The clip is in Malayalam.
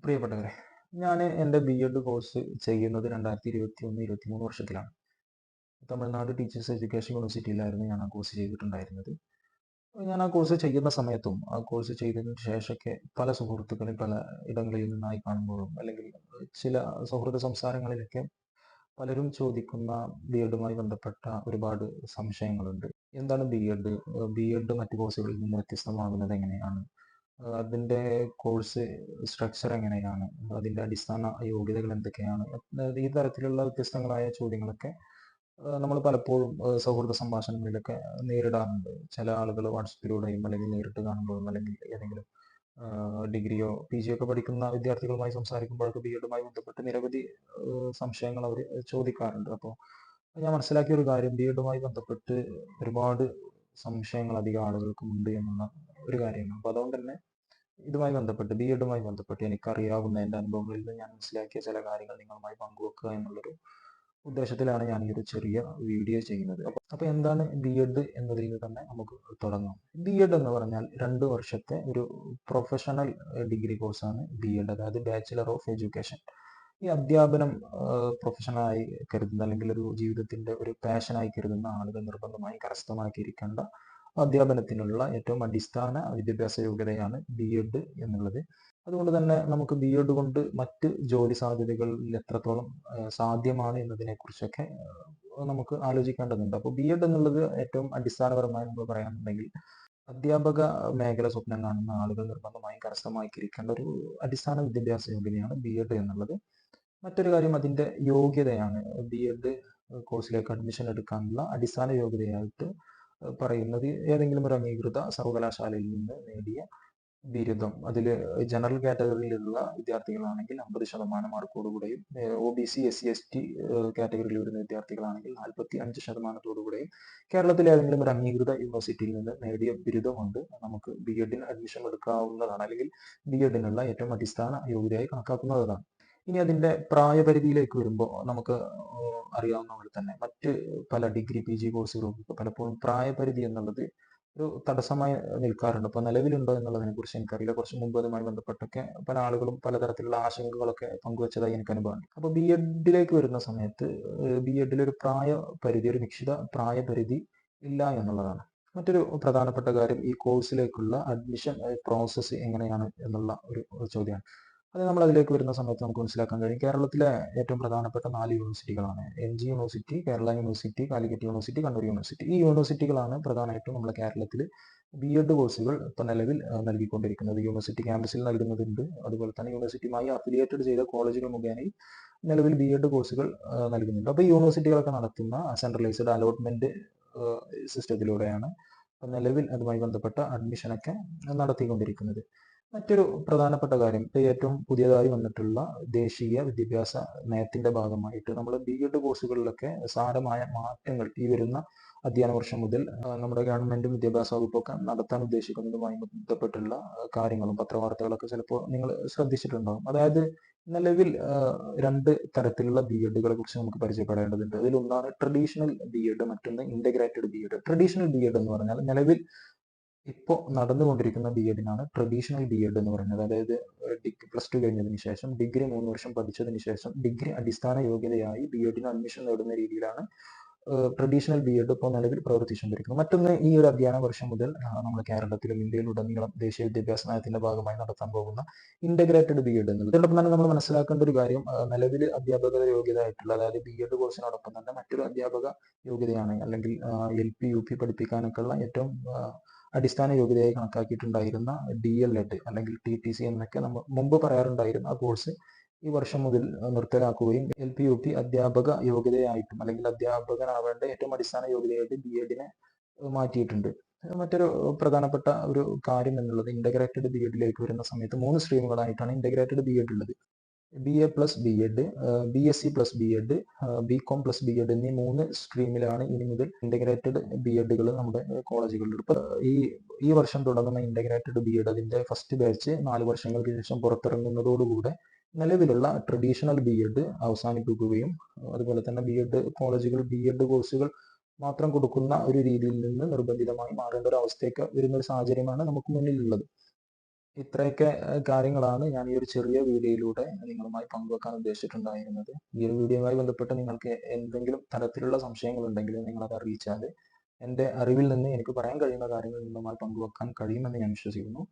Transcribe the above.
പ്രിയപ്പെട്ടവരെ, ഞാൻ എൻ്റെ ബി.എഡ് കോഴ്സ് ചെയ്യുന്നത് 2021-23 വർഷത്തിലാണ്. തമിഴ്നാട് ടീച്ചേഴ്സ് എഡ്യൂക്കേഷൻ യൂണിവേഴ്സിറ്റിയിലായിരുന്നു ഞാൻ ആ കോഴ്സ് ചെയ്തിട്ടുണ്ടായിരുന്നത്. ഞാൻ ആ കോഴ്സ് ചെയ്യുന്ന സമയത്തും ആ കോഴ്സ് ചെയ്തതിന് ശേഷമൊക്കെ പല സുഹൃത്തുക്കളെ പല ഇടങ്ങളിൽ നിന്നായി കാണുമ്പോഴും അല്ലെങ്കിൽ ചില സൗഹൃദ സംസാരങ്ങളിലൊക്കെ പലരും ചോദിക്കുന്ന ബി.എഡുമായി ബന്ധപ്പെട്ട ഒരുപാട് സംശയങ്ങളുണ്ട്. എന്താണ് ബി.എഡ്? ബി.എഡ് മറ്റ് കോഴ്സുകളിൽ നിന്ന് വ്യത്യസ്തമാകുന്നത് എങ്ങനെയാണ്? അതിൻ്റെ കോഴ്സ് സ്ട്രക്ചർ എങ്ങനെയാണ്? അതിൻ്റെ അടിസ്ഥാന യോഗ്യതകൾ എന്തൊക്കെയാണ്? ഈ തരത്തിലുള്ള വ്യത്യസ്തങ്ങളായ ചോദ്യങ്ങളൊക്കെ നമ്മൾ പലപ്പോഴും സൗഹൃദ സംഭാഷണങ്ങളിലൊക്കെ നേരിടാറുണ്ട്. ചില ആളുകൾ വാട്സപ്പിലൂടെയും അല്ലെങ്കിൽ നേരിട്ട് കാണുമ്പോഴും അല്ലെങ്കിൽ ഏതെങ്കിലും ഡിഗ്രിയോ പി.ജിയോ ഒക്കെ പഠിക്കുന്ന വിദ്യാർത്ഥികളുമായി സംസാരിക്കുമ്പോഴൊക്കെ ബി.എഡുമായി ബന്ധപ്പെട്ട് നിരവധി സംശയങ്ങൾ അവർ ചോദിക്കാറുണ്ട്. അപ്പോൾ ഞാൻ മനസ്സിലാക്കിയ ഒരു കാര്യം, ബി.എഡുമായി ബന്ധപ്പെട്ട് ഒരുപാട് സംശയങ്ങൾ അധികം ആളുകൾക്കും ഉണ്ട് എന്നുള്ള ഒരു കാര്യമാണ്. അപ്പോൾ അതുകൊണ്ട് തന്നെ ബി.എഡുമായി ബന്ധപ്പെട്ട് എനിക്കറിയാവുന്ന എൻ്റെ അനുഭവങ്ങളിൽ നിന്ന് ഞാൻ മനസ്സിലാക്കിയ ചില കാര്യങ്ങൾ നിങ്ങളുമായി പങ്കുവെക്കുക എന്നുള്ളൊരു ഉദ്ദേശത്തിലാണ് ഞാൻ ഈ ഒരു ചെറിയ വീഡിയോ ചെയ്യുന്നത്. അപ്പോൾ എന്താണ് ബി.എഡ് എന്നതിൽ നിന്ന് തന്നെ നമുക്ക് തുടങ്ങാം. ബി.എഡ് എന്ന് പറഞ്ഞാൽ 2 വർഷത്തെ ഒരു പ്രൊഫഷണൽ ഡിഗ്രി കോഴ്സാണ് ബി.എഡ്, അതായത് ബാച്ചിലർ ഓഫ് എഡ്യൂക്കേഷൻ. ഈ അധ്യാപനം പ്രൊഫഷണലായി കരുതുന്ന അല്ലെങ്കിൽ ഒരു ജീവിതത്തിന്റെ ഒരു പാഷനായി കരുതുന്ന ആളുകൾ നിർബന്ധമായും കരസ്ഥമാക്കിയിരിക്കേണ്ട അധ്യാപനത്തിനുള്ള ഏറ്റവും അടിസ്ഥാന വിദ്യാഭ്യാസ യോഗ്യതയാണ് ബി.എഡ് എന്നുള്ളത്. അതുകൊണ്ട് തന്നെ നമുക്ക് ബി.എഡ് കൊണ്ട് മറ്റ് ജോലി സാധ്യതകളിൽ എത്രത്തോളം സാധ്യമാണ് എന്നതിനെക്കുറിച്ചൊക്കെ നമുക്ക് ആലോചിക്കേണ്ടതുണ്ട്. അപ്പോൾ ബി.എഡ് എന്നുള്ളത് ഏറ്റവും അടിസ്ഥാനപരമായി നമ്മൾ പറയാനുണ്ടെങ്കിൽ അധ്യാപക മേഖല സ്വപ്നം കാണുന്ന ആളുകൾ നിർബന്ധമായും കരസ്ഥമാക്കിയിരിക്കേണ്ട ഒരു അടിസ്ഥാന വിദ്യാഭ്യാസ യോഗ്യതയാണ് ബി.എഡ് എന്നുള്ളത്. മറ്റൊരു കാര്യം അതിൻ്റെ യോഗ്യതയാണ്. ബി.എഡ് കോഴ്സിലേക്ക് അഡ്മിഷൻ എടുക്കാനുള്ള അടിസ്ഥാന യോഗ്യതയായിട്ട് പറയുന്നത് ഏതെങ്കിലും ഒരു അംഗീകൃത സർവകലാശാലയിൽ നിന്ന് നേടിയ ബിരുദം. അതിൽ ജനറൽ കാറ്റഗറിയിലുള്ള വിദ്യാർത്ഥികളാണെങ്കിൽ 50% മാർക്കോടുകൂടെയും, ഒ.ബി.സി, എസ്.സി, എസ്.ടി കാറ്റഗറിയിൽ വരുന്ന വിദ്യാർത്ഥികളാണെങ്കിൽ 45%-ഓടുകൂടെയും കേരളത്തിലെ ഏതെങ്കിലും ഒരു അംഗീകൃത യൂണിവേഴ്സിറ്റിയിൽ നിന്ന് നേടിയ ബിരുദം കൊണ്ട് നമുക്ക് ബി.എഡിന് അഡ്മിഷൻ എടുക്കാവുന്നതാണ്, അല്ലെങ്കിൽ ബി.എഡിനുള്ള ഏറ്റവും അടിസ്ഥാന യോഗ്യതയായി കണക്കാക്കുന്നതാണ്. ഇനി അതിൻ്റെ പ്രായപരിധിയിലേക്ക് വരുമ്പോൾ നമുക്ക് അറിയാവുന്ന പോലെ തന്നെ മറ്റ് പല ഡിഗ്രി പി.ജി കോഴ്സുകൾക്കൊക്കെ പലപ്പോഴും പ്രായപരിധി എന്നുള്ളത് ഒരു തടസ്സമായി നിൽക്കാറുണ്ട്. ഇപ്പോൾ നിലവിലുണ്ടോ എന്നുള്ളതിനെ കുറിച്ച് എനിക്കറിയില്ല. കുറച്ച് മുമ്പ് അതുമായി ബന്ധപ്പെട്ടൊക്കെ പല ആളുകളും പലതരത്തിലുള്ള ആശങ്കകളൊക്കെ പങ്കുവച്ചതായി എനിക്ക് അനുഭവമുണ്ട്. അപ്പോൾ ബി.എഡിലേക്ക് വരുന്ന സമയത്ത് ബി.എഡിൽ ഒരു നിശ്ചിത പ്രായപരിധി ഇല്ല എന്നുള്ളതാണ്. മറ്റൊരു പ്രധാനപ്പെട്ട കാര്യം ഈ കോഴ്സിലേക്കുള്ള അഡ്മിഷൻ പ്രോസസ്സ് എങ്ങനെയാണ് എന്നുള്ള ഒരു ചോദ്യമാണ്. അത് നമ്മൾ അതിലേക്ക് വരുന്ന സമയത്ത് നമുക്ക് മനസ്സിലാക്കാൻ കഴിയും. കേരളത്തിലെ ഏറ്റവും പ്രധാനപ്പെട്ട 4 യൂണിവേഴ്സിറ്റികളാണ് MG university, Kerala university, Calicut university, Kannur university. ഈ യൂണിവേഴ്സിറ്റികളാണ് പ്രധാനമായിട്ടും നമ്മുടെ കേരളത്തിൽ ബി.എഡ് കോഴ്സുകൾ ഇപ്പോൾ നിലവിൽ നൽകിക്കൊണ്ടിരിക്കുന്നത്. യൂണിവേഴ്സിറ്റി ക്യാമ്പസിൽ നൽകുന്നതുണ്ട്. അതുപോലെ തന്നെ യൂണിവേഴ്സിറ്റിയുമായി അഫിലിയേറ്റഡ് ചെയ്ത കോളേജുകൾ മുഖേനയും നിലവിൽ ബി.എഡ് കോഴ്സുകൾ നൽകുന്നുണ്ട്. അപ്പോൾ ഈ യൂണിവേഴ്സിറ്റികളൊക്കെ നടത്തുന്ന സെൻട്രലൈസ്ഡ് അലോട്ട്മെന്റ് സിസ്റ്റത്തിലൂടെയാണ് നിലവിൽ അതുമായി ബന്ധപ്പെട്ട അഡ്മിഷനൊക്കെ നടത്തിക്കൊണ്ടിരിക്കുന്നത്. മറ്റൊരു പ്രധാനപ്പെട്ട കാര്യം, ഏറ്റവും പുതിയതായി വന്നിട്ടുള്ള ദേശീയ വിദ്യാഭ്യാസ നയത്തിന്റെ ഭാഗമായിട്ട് നമ്മൾ ബി.എഡ് കോഴ്സുകളിലൊക്കെ സാരമായ മാറ്റങ്ങൾ ഈ വരുന്ന അധ്യയന വർഷം മുതൽ നമ്മുടെ ഗവൺമെന്റും വിദ്യാഭ്യാസ വകുപ്പൊക്കെ നടത്താൻ ഉദ്ദേശിക്കുന്നതുമായി ബന്ധപ്പെട്ടുള്ള കാര്യങ്ങളും പത്രവാർത്തകളൊക്കെ ചിലപ്പോൾ നിങ്ങൾ ശ്രദ്ധിച്ചിട്ടുണ്ടാകും. അതായത് നിലവിൽ 2 തരത്തിലുള്ള ബി.എഡുകളെ കുറിച്ച് നമുക്ക് പരിചയപ്പെടേണ്ടതുണ്ട്. അതിലൊന്നാണ് ട്രഡീഷണൽ ബി.എഡ്, മറ്റൊന്ന് ഇന്റഗ്രേറ്റഡ് ബി.എഡ്. ട്രഡീഷണൽ ബി.എഡ് എന്ന് പറഞ്ഞാൽ നിലവിൽ ഇപ്പോൾ നടന്നുകൊണ്ടിരിക്കുന്ന ബി.എഡിനാണ് ട്രഡീഷണൽ ബി.എഡ് എന്ന് പറയുന്നത്. അതായത് +2 കഴിഞ്ഞതിന് ശേഷം ഡിഗ്രി 3 വർഷം പഠിച്ചതിന് ശേഷം ഡിഗ്രി അടിസ്ഥാന യോഗ്യതയായി ബി.എഡിന് അഡ്മിഷൻ നേടുന്ന രീതിയിലാണ് ട്രഡീഷണൽ ബി.എഡ് ഇപ്പോൾ നിലവിൽ പ്രവർത്തിച്ചുകൊണ്ടിരിക്കുന്നത്. മറ്റൊന്ന്, ഈ ഒരു അധ്യയന വർഷം മുതൽ നമ്മുടെ കേരളത്തിലും ഇന്ത്യയിലുടനീളം ദേശീയ വിദ്യാഭ്യാസ നയത്തിന്റെ ഭാഗമായി നടത്താൻ പോകുന്ന ഇന്റഗ്രേറ്റഡ് ബി.എഡ് എന്നുള്ളത്. ഇതിനൊപ്പം തന്നെ നമ്മൾ മനസ്സിലാക്കേണ്ട ഒരു കാര്യം, നിലവിൽ അധ്യാപക യോഗ്യത ആയിട്ടുള്ള, അതായത് ബി.എഡ് കോഴ്സിനോടൊപ്പം തന്നെ മറ്റൊരു അധ്യാപക യോഗ്യതയാണ്, അല്ലെങ്കിൽ എൽ.പി, യു.പി പഠിപ്പിക്കാനൊക്കെയുള്ള ഏറ്റവും അടിസ്ഥാന യോഗ്യതയായി കണക്കാക്കിയിട്ടുണ്ടായിരുന്ന ഡി.എൽ.എഡ് അല്ലെങ്കിൽ ടി.ടി.സി എന്നൊക്കെ നമ്മൾ മുമ്പ് പറയാറുണ്ടായിരുന്ന ആ കോഴ്സ് ഈ വർഷം മുതൽ നിർത്തലാക്കുകയും എൽ.പി, യു.പി അധ്യാപക യോഗ്യതയായിട്ടും അല്ലെങ്കിൽ അധ്യാപകനാവേണ്ട ഏറ്റവും അടിസ്ഥാന യോഗ്യതയായിട്ട് ബി.എഡിനെ മാറ്റിയിട്ടുണ്ട്. മറ്റൊരു പ്രധാനപ്പെട്ട ഒരു കാര്യം എന്നുള്ളത്, ഇന്റഗ്രേറ്റഡ് ബി.എഡിലേക്ക് വരുന്ന സമയത്ത് 3 സ്ട്രീമുകളായിട്ടാണ് ഇന്റഗ്രേറ്റഡ് ബി.എഡ് ഉള്ളത്. ബി.എ പ്ലസ് ബി.എഡ്, ബി.എസ്.സി പ്ലസ് ബി.എഡ്, ബി.കോം പ്ലസ് ബി.എഡ് എന്നീ 3 സ്ട്രീമിലാണ് ഇനി മുതൽ ഇന്റഗ്രേറ്റഡ് ബി.എഡുകൾ നമ്മുടെ കോളേജുകളിൽ. ഇപ്പോൾ ഈ വർഷം തുടങ്ങുന്ന ഇന്റഗ്രേറ്റഡ് ബി.എഡ് അതിന്റെ ഫസ്റ്റ് ബാച്ച് 4 വർഷങ്ങൾക്ക് ശേഷം പുറത്തിറങ്ങുന്നതോടുകൂടെ നിലവിലുള്ള ട്രഡീഷണൽ ബി.എഡ് അവസാനിപ്പിക്കുകയും അതുപോലെ തന്നെ ബി.എഡ് കോളേജുകൾ ബി.എഡ് കോഴ്സുകൾ മാത്രം കൊടുക്കുന്ന ഒരു രീതിയിൽ നിന്ന് നിർബന്ധിതമായി മാറേണ്ട ഒരു അവസ്ഥയൊക്കെ വരുന്ന ഒരു സാഹചര്യമാണ് നമുക്ക് മുന്നിലുള്ളത്. ഇത്രയൊക്കെ കാര്യങ്ങളാണ് ഞാൻ ഈ ഒരു ചെറിയ വീഡിയോയിലൂടെ നിങ്ങളുമായി പങ്കുവെക്കാൻ ഉദ്ദേശിച്ചിട്ടുണ്ടായിരുന്നത്. ഈ ഒരു വീഡിയോയുമായി ബന്ധപ്പെട്ട് നിങ്ങൾക്ക് എന്തെങ്കിലും തരത്തിലുള്ള സംശയങ്ങളുണ്ടെങ്കിൽ നിങ്ങളത് അറിയിച്ചാൽ എൻ്റെ അറിവിൽ നിന്ന് എനിക്ക് പറയാൻ കഴിയുന്ന കാര്യങ്ങൾ നിങ്ങളുമായി പങ്കുവെക്കാൻ കഴിയുമെന്ന് ഞാൻ വിശ്വസിക്കുന്നു.